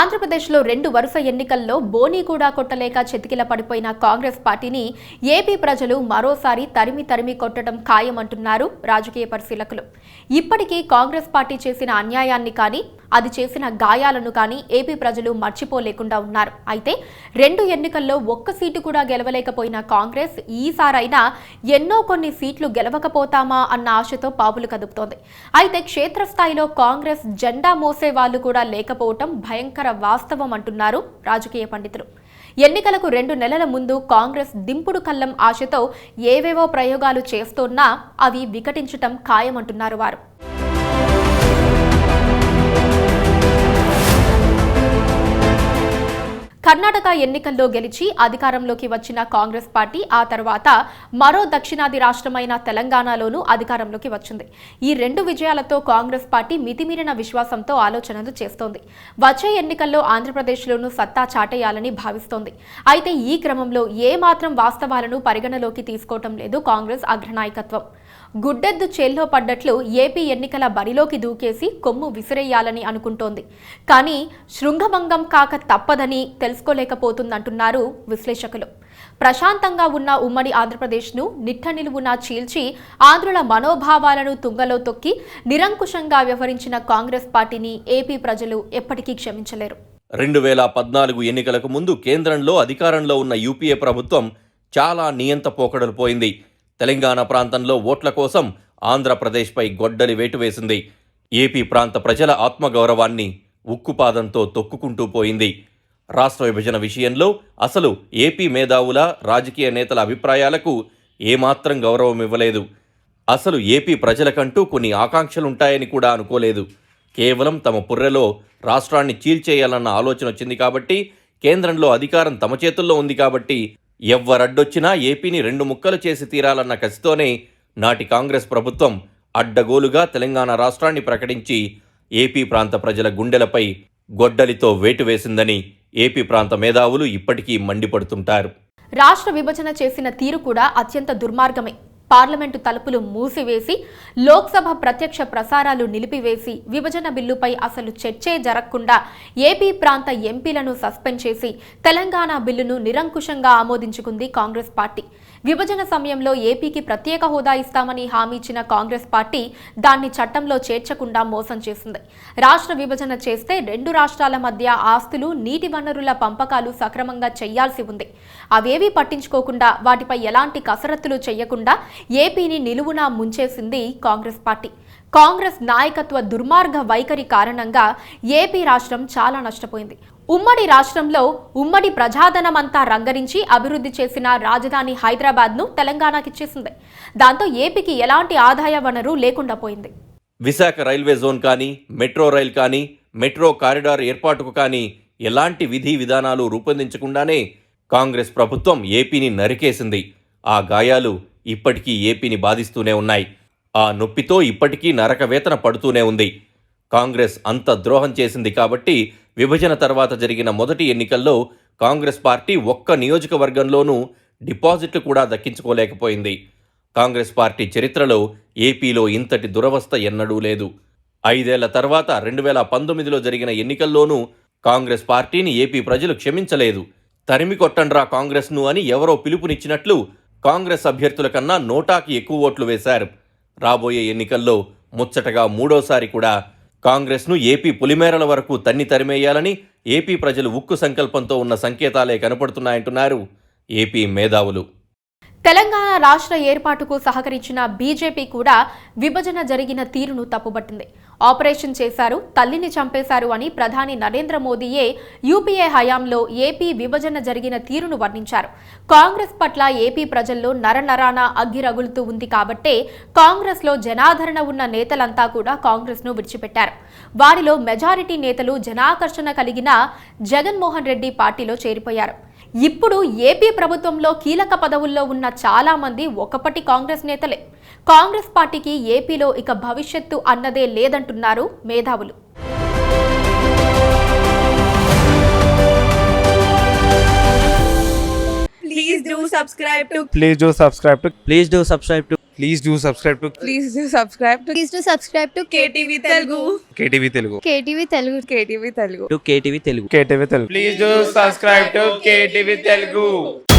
ఆంధ్రప్రదేశ్లో 2 వరుస ఎన్నికల్లో బోనీ కూడా కొట్టలేక చెతికిల పడిపోయిన కాంగ్రెస్ పార్టీని ఏపీ ప్రజలు మరోసారి తరిమి కొట్టడం ఖాయమంటున్నారు రాజకీయ పరిశీలకులు. ఇప్పటికీ కాంగ్రెస్ పార్టీ చేసిన అన్యాయాన్ని కానీ అది చేసిన గాయాలను కానీ ఏపీ ప్రజలు మర్చిపోలేకుండా ఉన్నారు. అయితే 2 ఎన్నికల్లో ఒక్క సీటు కూడా గెలవలేకపోయిన కాంగ్రెస్ ఈసారైనా ఎన్నో కొన్ని సీట్లు గెలవకపోతామా అన్న ఆశతో పావులు కదుపుతోంది. అయితే క్షేత్రస్థాయిలో కాంగ్రెస్ జెండా మోసే వాళ్ళు కూడా లేకపోవటం భయంకర వాస్తవం అంటున్నారు రాజకీయ పండితులు. ఎన్నికలకు 2 నెలల ముందు కాంగ్రెస్ దింపుడు కల్లం ఆశతో ఏవేవో ప్రయోగాలు చేస్తున్నా అవి వికటించటం ఖాయమంటున్నారు వారు. కర్ణాటక ఎన్నికల్లో గెలిచి అధికారంలోకి వచ్చిన కాంగ్రెస్ పార్టీ ఆ తర్వాత మరో దక్షిణాది రాష్ట్రమైన తెలంగాణలోనూ అధికారంలోకి వచ్చింది. ఈ 2 విజయాలతో కాంగ్రెస్ పార్టీ మితిమీరిన విశ్వాసంతో ఆలోచనలు చేస్తోంది. వచ్చే ఎన్నికల్లో ఆంధ్రప్రదేశ్లోనూ సత్తా చాటేయాలని భావిస్తోంది. అయితే ఈ క్రమంలో ఏమాత్రం వాస్తవాలను పరిగణలోకి తీసుకోవటం లేదు కాంగ్రెస్ అగ్రనాయకత్వం. గుడ్డెద్దు చేల్లో పడ్డట్లు ఏపీ ఎన్నికల బరిలోకి దూకేసి కొమ్ము విసిరేయాలని అనుకుంటోంది. కానీ శృంగభంగం కాక తప్పదని తెలుసుకోలేకపోతుందంటున్నారు విశ్లేషకులు. ప్రశాంతంగా ఉన్న ఉమ్మడి ఆంధ్రప్రదేశ్ను నిట్ట నిలువునా చీల్చి ఆంధ్రుల మనోభావాలను తుంగలో తొక్కి నిరంకుశంగా వ్యవహరించిన కాంగ్రెస్ పార్టీని ఏపీ ప్రజలు ఎప్పటికీ క్షమించలేరు. 2014 ఎన్నికలకు ముందు కేంద్రంలో అధికారంలో ఉన్న యూపీఏ ప్రభుత్వం చాలా నియంత పోకడలు పోయింది. తెలంగాణ ప్రాంతంలో ఓట్ల కోసం ఆంధ్రప్రదేశ్పై గొడ్డలి వేటు వేసింది. ఏపీ ప్రాంత ప్రజల ఆత్మగౌరవాన్ని ఉక్కుపాదంతో తొక్కుకుంటూ పోయింది. రాష్ట్ర విభజన విషయంలో అసలు ఏపీ మేధావుల రాజకీయ నేతల అభిప్రాయాలకు ఏమాత్రం గౌరవం ఇవ్వలేదు. అసలు ఏపీ ప్రజలకంటూ కొన్ని ఆకాంక్షలుంటాయని కూడా అనుకోలేదు. కేవలం తమ పుర్రెలో రాష్ట్రాన్ని చీల్చేయాలన్న ఆలోచన వచ్చింది కాబట్టి, కేంద్రంలో అధికారం తమ చేతుల్లో ఉంది కాబట్టి ఎవ్వరడ్డొచ్చినా ఏపీని 2 ముక్కలు చేసి తీరాలన్న కసితోనే నాటి కాంగ్రెస్ ప్రభుత్వం అడ్డగోలుగా తెలంగాణ రాష్ట్రాన్ని ప్రకటించి ఏపీ ప్రాంత ప్రజల గుండెలపై గొడ్డలితో వేటు వేసిందని ఏపీ ప్రాంత మేధావులు ఇప్పటికీ మండిపడుతుంటారు. రాష్ట్ర విభజన చేసిన తీరు కూడా అత్యంత దుర్మార్గమే. పార్లమెంటు తలుపులు మూసివేసి, లోక్సభ ప్రత్యక్ష ప్రసారాలు నిలిపివేసి, విభజన బిల్లుపై అసలు చర్చే జరగకుండా ఏపీ ప్రాంత ఎంపీలను సస్పెండ్ చేసి తెలంగాణ బిల్లును నిరంకుశంగా ఆమోదించుకుంది కాంగ్రెస్ పార్టీ. విభజన సమయంలో ఏపీకి ప్రత్యేక హోదా ఇస్తామని హామీ ఇచ్చిన కాంగ్రెస్ పార్టీ దాన్ని చట్టంలో చేర్చకుండా మోసం చేసింది. రాష్ట్ర విభజన చేస్తే 2 రాష్ట్రాల మధ్య ఆస్తులు, నీటి వనరుల పంపకాలు సక్రమంగా చేయాల్సి ఉంది. అవేవీ పట్టించుకోకుండా, వాటిపై ఎలాంటి కసరత్తులు చేయకుండా ఏపీని నిలువునా ముంచేసింది కాంగ్రెస్ పార్టీ. కాంగ్రెస్ నాయకత్వ దుర్మార్గ వైఖరి కారణంగా ఏపీ రాష్ట్రం చాలా నష్టపోయింది. ఉమ్మడి రాష్ట్రంలో ఉమ్మడి ప్రజాధనమంతా రంగరించి అభివృద్ధి చేసిన రాజధాని హైదరాబాద్ను తెలంగాణకిచ్చేసింది. దాంతో ఏపీకి ఎలాంటి ఆదాయ వనరు లేకుండా పోయింది. విశాఖ రైల్వే జోన్ కానీ, మెట్రో రైల్ కానీ, మెట్రో కారిడార్ ఏర్పాటుకు కానీ ఎలాంటి విధి విధానాలు రూపొందించకుండానే కాంగ్రెస్ ప్రభుత్వం ఏపీని నరికేసింది. ఆ గాయాలు ఇప్పటికీ ఏపీని బాధిస్తూనే ఉన్నాయి. ఆ నొప్పితో ఇప్పటికీ నరకవేతన పడుతూనే ఉంది. కాంగ్రెస్ అంత ద్రోహం చేసింది కాబట్టి విభజన తర్వాత జరిగిన మొదటి ఎన్నికల్లో కాంగ్రెస్ పార్టీ ఒక్క నియోజకవర్గంలోనూ డిపాజిట్లు కూడా దక్కించుకోలేకపోయింది. కాంగ్రెస్ పార్టీ చరిత్రలో ఏపీలో ఇంతటి దురవస్థ ఎన్నడూ లేదు. 5 ఏళ్ల తర్వాత 2019లో జరిగిన ఎన్నికల్లోనూ కాంగ్రెస్ పార్టీని ఏపీ ప్రజలు క్షమించలేదు. తరిమి కొట్టండ్రా కాంగ్రెస్ను అని ఎవరో పిలుపునిచ్చినట్లు కాంగ్రెస్ అభ్యర్థుల కన్నా నోటాకి ఎక్కువ ఓట్లు వేశారు. రాబోయే ఎన్నికల్లో ముచ్చటగా 3వసారి కూడా కాంగ్రెస్ను ఏపీ పులిమేరల వరకు తరిమేయాలని ఏపీ ప్రజలు ఉక్కు సంకల్పంతో ఉన్న సంకేతాలే కనపడుతున్నాయంటున్నారు ఏపీ మేధావులు. తెలంగాణ రాష్ట్ర ఏర్పాటుకు సహకరించిన బీజేపీ కూడా విభజన జరిగిన తీరును తప్పుబట్టింది. ఆపరేషన్ చేశారు, తల్లిని చంపేశారు అని ప్రధాని నరేంద్ర మోదీయే యూపీఏ హయాంలో ఏపీ విభజన జరిగిన తీరును వర్ణించారు. కాంగ్రెస్ పట్ల ఏపీ ప్రజల్లో నరనరాన అగ్గి రగులుతూ ఉంది కాబట్టే కాంగ్రెస్లో జనాదరణ ఉన్న నేతలంతా కూడా కాంగ్రెస్ను విడిచిపెట్టారు. వారిలో మెజారిటీ నేతలు జనాకర్షణ కలిగిన జగన్మోహన్ రెడ్డి పార్టీలో చేరిపోయారు. ఇప్పుడు ఏపీ ప్రభుత్వంలో కీలక పదవుల్లో ఉన్న చాలా మంది ఒకప్పటి కాంగ్రెస్ నేతలే. కాంగ్రెస్ పార్టీకి ఏపీలో ఇక భవిష్యత్తు అన్నదే లేదంటున్నారు మేధావులు. Please do subscribe to Please do subscribe to Please do subscribe to Please do subscribe to KTV Telugu. KTV Telugu. KTV Telugu. KTV Telugu. to KTV Telugu. KTV Telugu. Please do subscribe to KTV Telugu.